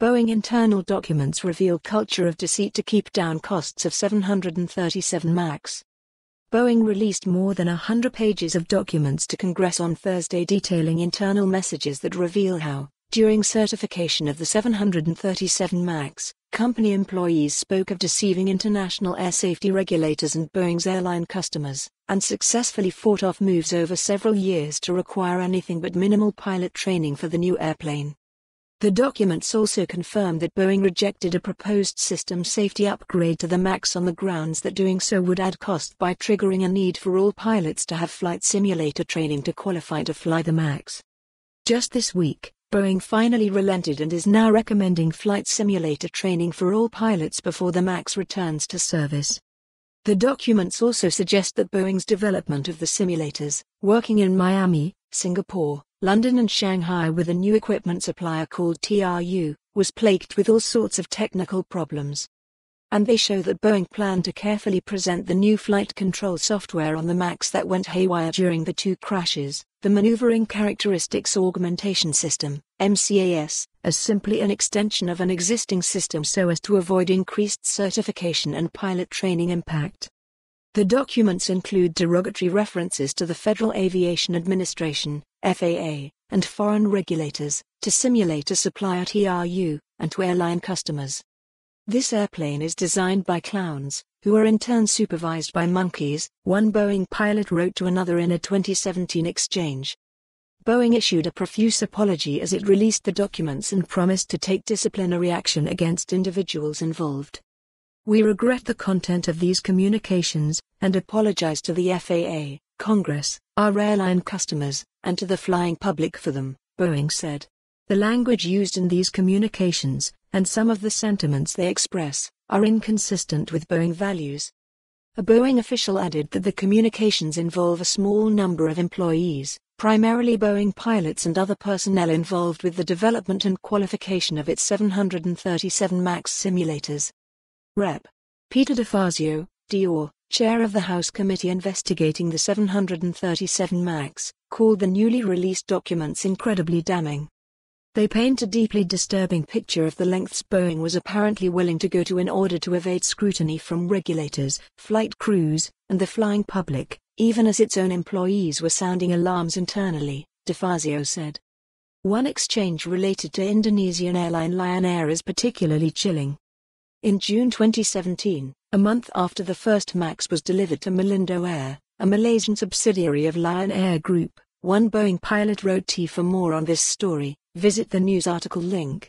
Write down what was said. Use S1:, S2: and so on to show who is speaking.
S1: Boeing internal documents reveal culture of deceit to keep down costs of 737 MAX. Boeing released more than 100 pages of documents to Congress on Thursday detailing internal messages that reveal how, during certification of the 737 MAX, company employees spoke of deceiving international air safety regulators and Boeing's airline customers, and successfully fought off moves over several years to require anything but minimal pilot training for the new airplane. The documents also confirmed that Boeing rejected a proposed system safety upgrade to the MAX on the grounds that doing so would add cost by triggering a need for all pilots to have flight simulator training to qualify to fly the MAX. Just this week, Boeing finally relented and is now recommending flight simulator training for all pilots before the MAX returns to service. The documents also suggest that Boeing's development of the simulators, working in Miami, Singapore, London and Shanghai with a new equipment supplier called TRU, was plagued with all sorts of technical problems. And they show that Boeing planned to carefully present the new flight control software on the MAX that went haywire during the two crashes, the Maneuvering Characteristics Augmentation System, MCAS, as simply an extension of an existing system so as to avoid increased certification and pilot training impact. The documents include derogatory references to the Federal Aviation Administration, FAA, and foreign regulators, to simulator supplier TRU, and to airline customers. This airplane is designed by clowns, who are in turn supervised by monkeys, one Boeing pilot wrote to another in a 2017 exchange. Boeing issued a profuse apology as it released the documents and promised to take disciplinary action against individuals involved. "We regret the content of these communications, and apologize to the FAA, Congress, our airline customers, and to the flying public for them," Boeing said. "The language used in these communications, and some of the sentiments they express, are inconsistent with Boeing values." A Boeing official added that the communications involve a small number of employees, primarily Boeing pilots and other personnel involved with the development and qualification of its 737 MAX simulators. Rep. Peter DeFazio, Dior, chair of the House Committee investigating the 737 MAX, called the newly released documents incredibly damning. They paint a deeply disturbing picture of the lengths Boeing was apparently willing to go to in order to evade scrutiny from regulators, flight crews, and the flying public, even as its own employees were sounding alarms internally, DeFazio said. One exchange related to Indonesian airline Lion Air is particularly chilling. In June 2017, a month after the first MAX was delivered to Malindo Air, a Malaysian subsidiary of Lion Air Group, one Boeing pilot wrote, "For more on this story, visit the news article link."